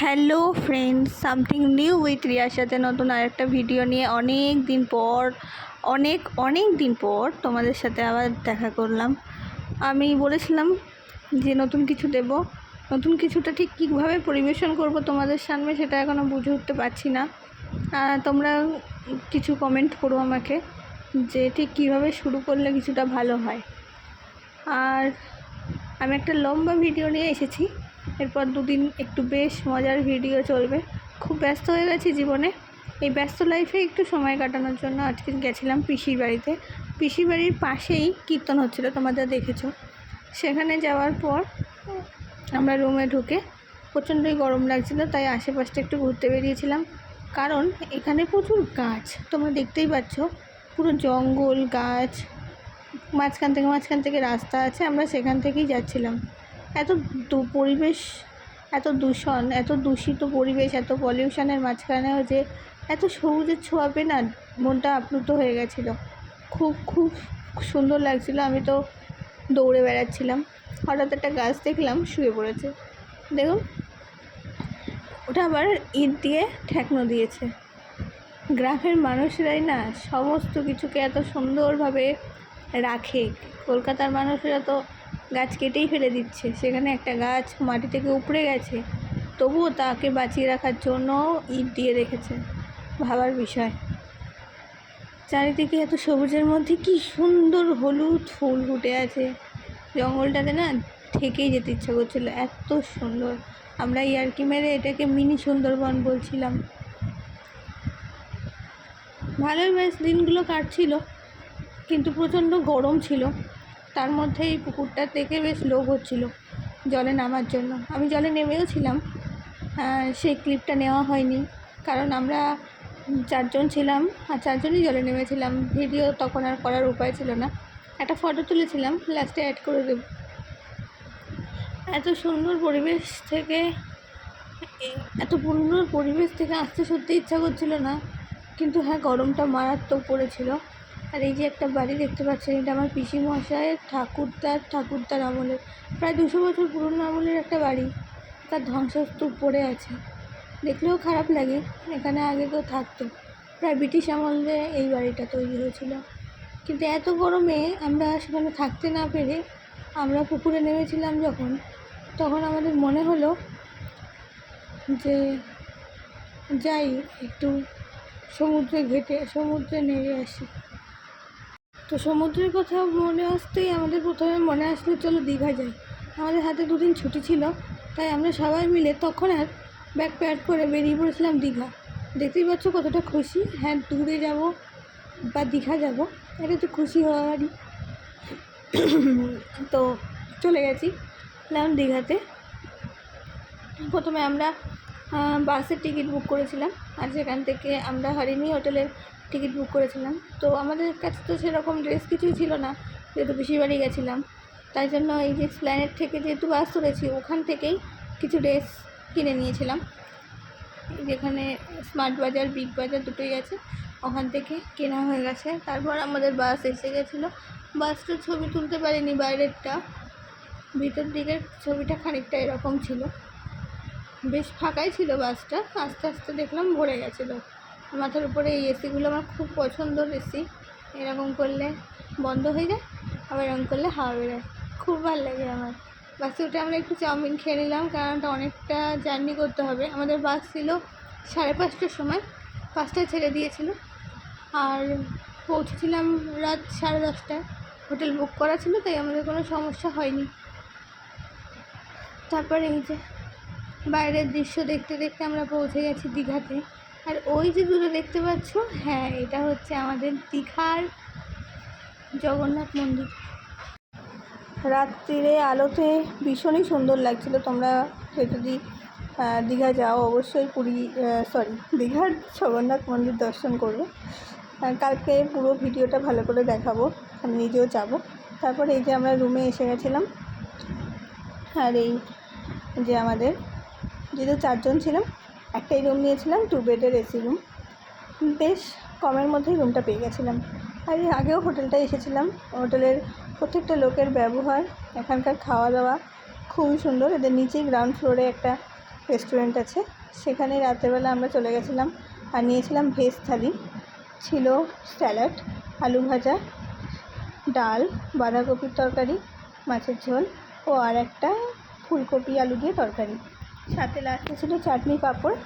Hello friends, something new with রিয়ার সাথে নতুন আরেকটা ভিডিও নিয়ে অনেক দিন পর তোমাদের সাথে আবার দেখা করলাম। আমি বলেছিলাম যে নতুন কিছু দেব, নতুন কিছুটা ঠিক কীভাবে পরিবেশন করব তোমাদের সামনে সেটা এখনও বুঝে উঠতে পারছি না। তোমরা কিছু কমেন্ট করো আমাকে যে ঠিক কীভাবে শুরু করলে কিছুটা ভালো হয়। আর আমি একটা লম্বা ভিডিও নিয়ে এসেছি, এরপর দুদিন একটু বেশ মজার ভিডিও চলবে। খুব ব্যস্ত হয়ে গেছি জীবনে, এই ব্যস্ত লাইফে একটু সময় কাটানোর জন্য আজকে গেছিলাম পিসির বাড়িতে। পিসির বাড়ির পাশেই কীর্তন হচ্ছিলো, তোমাদের দেখেছো। সেখানে যাওয়ার পর আমরা রুমে ঢুকে প্রচণ্ডই গরম লাগছিলো, তাই আশেপাশটা একটু ঘুরতে বেরিয়েছিলাম। কারণ এখানে প্রচুর গাছ, তোমরা দেখতেই পাচ্ছ, পুরো জঙ্গল, গাছ, মাঝখান থেকে রাস্তা আছে, আমরা সেখান থেকেই যাচ্ছিলাম। পরিবেশ এত দূষণ, এত দূষিত পরিবেশ, এত পলিউশনের মাঝখানেও যে এত সবুজের ছোঁয়া পেয়ে না মনটা আপ্লুত হয়ে গেছিলো। খুব সুন্দর লাগছিলো। আমি তো দৌড়ে বেড়াচ্ছিলাম, হঠাৎ একটা গাছ দেখলাম শুয়ে পড়েছে, দেখুন ওটা আবার ইট দিয়ে ঠেকনো দিয়েছে। গ্রামের মানুষরাই না সমস্ত কিছুকে এত সুন্দরভাবে রাখে। কলকাতার মানুষেরা তো গাছ কেটেই ফেলে দিচ্ছে, সেখানে একটা গাছ মাটি থেকে উপড়ে গেছে, তবুও তাকে বাঁচিয়ে রাখার জন্য ইট দিয়ে রেখেছে। ভাবার বিষয়। চারিদিকে এত সবুজের মধ্যে কি সুন্দর হলুদ ফুল ফুটে আছে, জঙ্গলটাতে না থেকেই যেতে ইচ্ছা করছিল, এত সুন্দর। আমরা ইয়ার্কি মেরে এটাকে মিনি সুন্দরবন বলছিলাম। ভালোই বেশ দিনগুলো কাটছিল, কিন্তু প্রচণ্ড গরম ছিল। তার মধ্যে এই পুকুরটা থেকে বেশ লোভ হচ্ছিল জলে নামার জন্য। আমি জলে নেমেও ছিলাম, সেই ক্লিপটা নেওয়া হয়নি, কারণ আমরা 4 জন ছিলাম আর 4 জনই জলে নেমেছিলাম। ভিডিও তখন আর করার উপায় ছিল না, একটা ফটো তুলেছিলাম, লাস্টে অ্যাড করে দেব। এত সুন্দর পরিবেশ থেকে আসতে সত্যি ইচ্ছা করছিল না, কিন্তু হ্যাঁ, গরমটা মারাত্মক পড়েছিল। আর এই যে একটা বাড়ি দেখতে পাচ্ছেন, এটা আমার পিসি মশাইয়ের ঠাকুরদার আমলের, প্রায় 200 বছর পুরনো আমলের একটা বাড়ি। তার ধ্বংসস্তূপ পড়ে আছে, দেখলেও খারাপ লাগে। এখানে আগে তো থাকতো, প্রায় ব্রিটিশ আমলে এই বাড়িটা তৈরি হয়েছিল। কিন্তু এত গরমে আমরা সেখানে থাকতে না পেরে আমরা পুকুরে নেমেছিলাম তখন আমাদের মনে হলো যে যাই একটু সমুদ্রে নেমে আসি। তো সমুদ্রের কথা মনে আসতেই আমাদের প্রথমে মনে আসলো চলো দীঘা যাই। আমাদের হাতে 2 দিন ছুটি ছিল, তাই আমরা সবাই মিলে তখন আর ব্যাগ প্যাক করে বেরিয়ে পড়েছিলাম দীঘা। দেখতেই পাচ্ছ কতটা খুশি। হ্যাঁ, দূরে যাব বা দীঘা যাব, এটা তো খুশি হওয়ারই। তো চলে গেছিলাম দীঘাতে। প্রথমে আমরা বাসের টিকিট বুক করেছিলাম, আর সেখান থেকে আমরা হরিণী হোটেলের টিকিট বুক করেছিলাম। তো আমাদের কাছে তো সেরকম ড্রেস কিছুই ছিল না, যেহেতু পিসির বাড়ি গেছিলাম। তাই জন্য এই যে এসপ্ল্যানেড থেকে যেহেতু বাস ধরেছি, ওখান থেকেই কিছু ড্রেস কিনে নিয়েছিলাম। যেখানে স্মার্ট বাজার, বিগ বাজার দুটোই আছে, ওখান থেকে কেনা হয়ে গেছে। তারপর আমাদের বাস এসে গেছিলো। বাসটার ছবি তুলতে পারিনি, বাইরেরটা, ভিতর দিকের ছবিটা খানিকটা এরকম ছিল, বেশ ফাঁকাই ছিল বাসটা। আস্তে আস্তে দেখলাম ভরে গেছিলো। মাথার উপরে এই এসিগুলো আমার খুব পছন্দর এসি, এরকম করলে বন্ধ হয়ে যায়, আবার এরকম করলে হাওয়া বেরোয়, খুব ভালো লাগে আমার। বাসে উঠে আমরা একটু চাউমিন খেয়ে নিলাম, কারণ অনেকটা জার্নি করতে হবে। আমাদের বাস ছিল 5:30টার সময়, 5টায় ছেড়ে দিয়েছিল, আর পৌঁছেছিলাম রাত 10:30টায়। হোটেল বুক করা ছিল, তাই আমাদের কোনো সমস্যা হয়নি। তারপরে এই যে বাইরের দৃশ্য দেখতে দেখতে আমরা পৌঁছে গেছি দীঘাতে। আর ওই যে দূরে দেখতে পাচ্ছ, হ্যাঁ, এটা হচ্ছে আমাদের দীঘার জগন্নাথ মন্দির। রাত্রিরে আলোতে ভীষণই সুন্দর লাগছিল। তোমরা যদি দীঘা যাও অবশ্যই দীঘার জগন্নাথ মন্দির দর্শন করবে। কালকে পুরো ভিডিওটা ভালো করে দেখাবো, আমি নিজেও যাবো। তারপরে এই যে আমরা রুমে এসে গেছিলাম, আর এই যে আমাদের যেহেতু 4 জন ছিলাম, একটাই রুম নিয়েছিলাম, 2 বেডের এসি রুম। বেশ কমের মধ্যেই রুমটা পেয়ে গেছিলাম। আর এর আগেও হোটেলটায় এসেছিলাম। হোটেলের প্রত্যেকটা লোকের ব্যবহার, এখানকার খাওয়া দাওয়া খুবই সুন্দর। এদের নিচেই গ্রাউন্ড ফ্লোরে একটা রেস্টুরেন্ট আছে, সেখানে রাত্রেবেলা আমরা চলে গেছিলাম। আর নিয়েছিলাম ভেজ থালি, ছিল স্যালাড, আলু ভাজা, ডাল, বাঁধাকপির তরকারি, মাছের ঝোল ও আর একটা ফুলকপি আলু দিয়ে তরকারি। সাথে লাস্টে ছিল চাটনি, পাঁপড়।